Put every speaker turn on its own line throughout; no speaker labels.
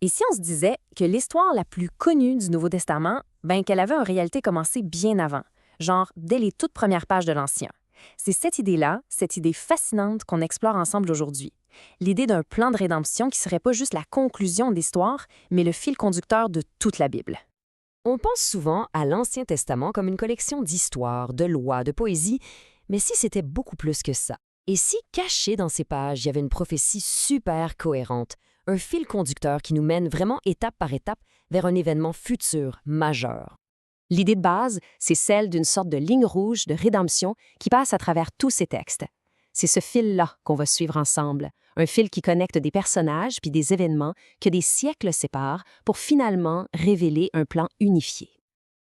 Et si on se disait que l'histoire la plus connue du Nouveau Testament, ben qu'elle avait en réalité commencé bien avant, genre dès les toutes premières pages de l'Ancien. C'est cette idée-là, cette idée fascinante qu'on explore ensemble aujourd'hui. L'idée d'un plan de rédemption qui serait pas juste la conclusion de l'histoire, mais le fil conducteur de toute la Bible.
On pense souvent à l'Ancien Testament comme une collection d'histoires, de lois, de poésie, mais si c'était beaucoup plus que ça? Et si, caché dans ces pages, il y avait une prophétie super cohérente, un fil conducteur qui nous mène vraiment étape par étape vers un événement futur majeur?
L'idée de base, c'est celle d'une sorte de ligne rouge de rédemption qui passe à travers tous ces textes. C'est ce fil-là qu'on va suivre ensemble, un fil qui connecte des personnages puis des événements que des siècles séparent pour finalement révéler un plan unifié.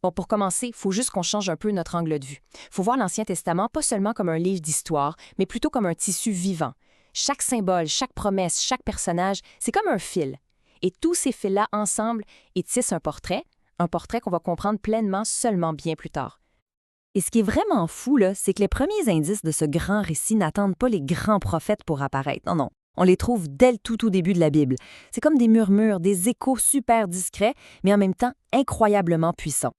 Bon, pour commencer, il faut juste qu'on change un peu notre angle de vue. Il faut voir l'Ancien Testament pas seulement comme un livre d'histoire, mais plutôt comme un tissu vivant. Chaque symbole, chaque promesse, chaque personnage, c'est comme un fil. Et tous ces fils-là ensemble, ils tissent un portrait qu'on va comprendre pleinement seulement bien plus tard. Et ce qui est vraiment fou, là, c'est que les premiers indices de ce grand récit n'attendent pas les grands prophètes pour apparaître. Non, non. On les trouve dès le tout début de la Bible. C'est comme des murmures, des échos super discrets, mais en même temps incroyablement puissants.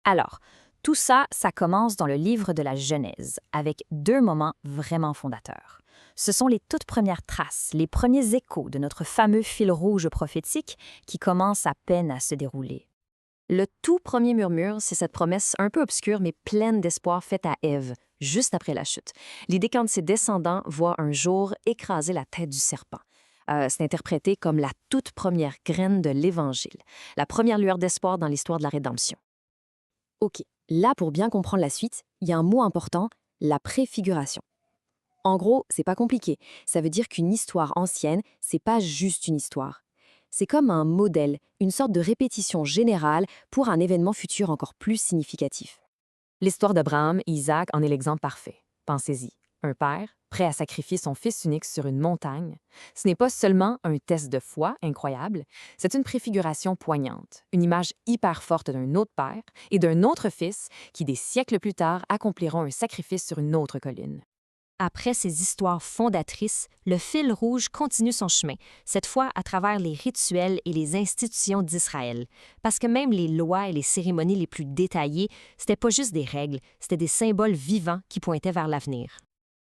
Alors, tout ça, ça commence dans le livre de la Genèse, avec deux moments vraiment fondateurs. Ce sont les toutes premières traces, les premiers échos de notre fameux fil rouge prophétique qui commence à peine à se dérouler. Le tout premier murmure, c'est cette promesse un peu obscure mais pleine d'espoir faite à Ève, juste après la chute. L'idée qu'un de ses descendants voit un jour écraser la tête du serpent. C'est interprété comme la toute première graine de l'Évangile, la première lueur d'espoir dans l'histoire de la rédemption. OK, là, pour bien comprendre la suite, il y a un mot important, la préfiguration. En gros, c'est pas compliqué. Ça veut dire qu'une histoire ancienne, c'est pas juste une histoire. C'est comme un modèle, une sorte de répétition générale pour un événement futur encore plus significatif. L'histoire d'Abraham et Isaac en est l'exemple parfait. Pensez-y. Un père, prêt à sacrifier son fils unique sur une montagne, ce n'est pas seulement un test de foi incroyable, c'est une préfiguration poignante, une image hyper forte d'un autre père et d'un autre fils qui, des siècles plus tard, accompliront un sacrifice sur une autre colline.
Après ces histoires fondatrices, le fil rouge continue son chemin, cette fois à travers les rituels et les institutions d'Israël. Parce que même les lois et les cérémonies les plus détaillées, c'était pas juste des règles, c'était des symboles vivants qui pointaient vers l'avenir.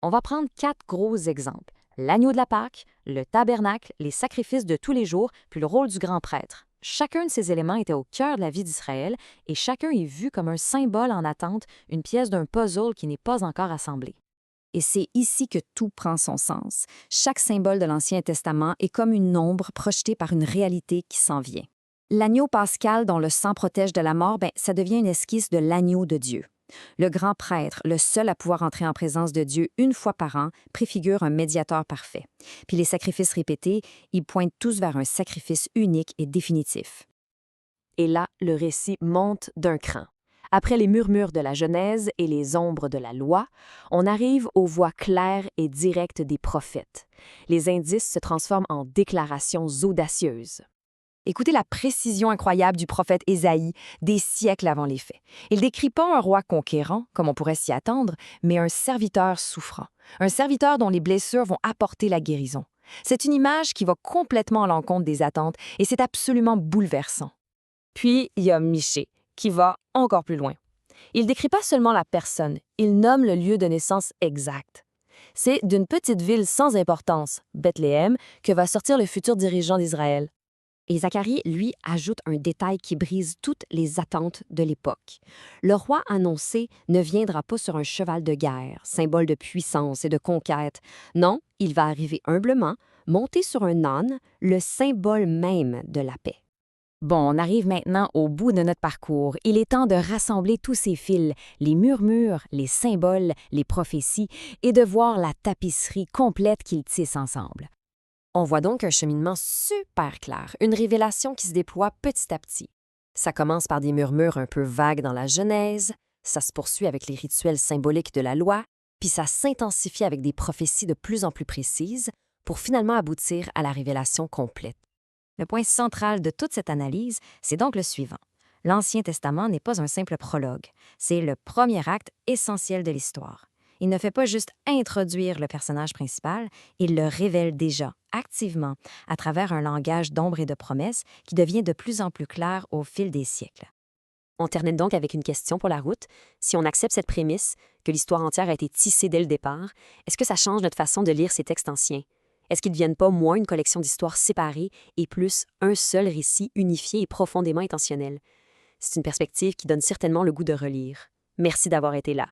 On va prendre 4 gros exemples. L'agneau de la Pâque, le tabernacle, les sacrifices de tous les jours, puis le rôle du grand prêtre. Chacun de ces éléments était au cœur de la vie d'Israël et chacun est vu comme un symbole en attente, une pièce d'un puzzle qui n'est pas encore assemblée. Et c'est ici que tout prend son sens. Chaque symbole de l'Ancien Testament est comme une ombre projetée par une réalité qui s'en vient. L'agneau pascal dont le sang protège de la mort, ça devient une esquisse de l'agneau de Dieu. Le grand prêtre, le seul à pouvoir entrer en présence de Dieu une fois par an, préfigure un médiateur parfait. Puis les sacrifices répétés, ils pointent tous vers un sacrifice unique et définitif.
Et là, le récit monte d'un cran. Après les murmures de la Genèse et les ombres de la loi, on arrive aux voix claires et directes des prophètes. Les indices se transforment en déclarations audacieuses. Écoutez la précision incroyable du prophète Ésaïe des siècles avant les faits. Il décrit pas un roi conquérant, comme on pourrait s'y attendre, mais un serviteur souffrant. Un serviteur dont les blessures vont apporter la guérison. C'est une image qui va complètement à l'encontre des attentes et c'est absolument bouleversant. Puis, il y a Michée, qui va encore plus loin. Il décrit pas seulement la personne, il nomme le lieu de naissance exact. C'est d'une petite ville sans importance, Bethléem, que va sortir le futur dirigeant d'Israël.
Et Zacharie, lui, ajoute un détail qui brise toutes les attentes de l'époque. Le roi annoncé ne viendra pas sur un cheval de guerre, symbole de puissance et de conquête. Non, il va arriver humblement, monté sur un âne, le symbole même de la paix.
Bon, on arrive maintenant au bout de notre parcours. Il est temps de rassembler tous ces fils, les murmures, les symboles, les prophéties, et de voir la tapisserie complète qu'ils tissent ensemble. On voit donc un cheminement super clair, une révélation qui se déploie petit à petit. Ça commence par des murmures un peu vagues dans la Genèse, ça se poursuit avec les rituels symboliques de la loi, puis ça s'intensifie avec des prophéties de plus en plus précises pour finalement aboutir à la révélation complète. Le point central de toute cette analyse, c'est donc le suivant. L'Ancien Testament n'est pas un simple prologue, c'est le premier acte essentiel de l'histoire.
Il ne fait pas juste introduire le personnage principal, il le révèle déjà, activement, à travers un langage d'ombre et de promesses qui devient de plus en plus clair au fil des siècles.
On termine donc avec une question pour la route. Si on accepte cette prémisse, que l'histoire entière a été tissée dès le départ, est-ce que ça change notre façon de lire ces textes anciens? Est-ce qu'ils deviennent pas moins une collection d'histoires séparées et plus un seul récit unifié et profondément intentionnel? C'est une perspective qui donne certainement le goût de relire. Merci d'avoir été là.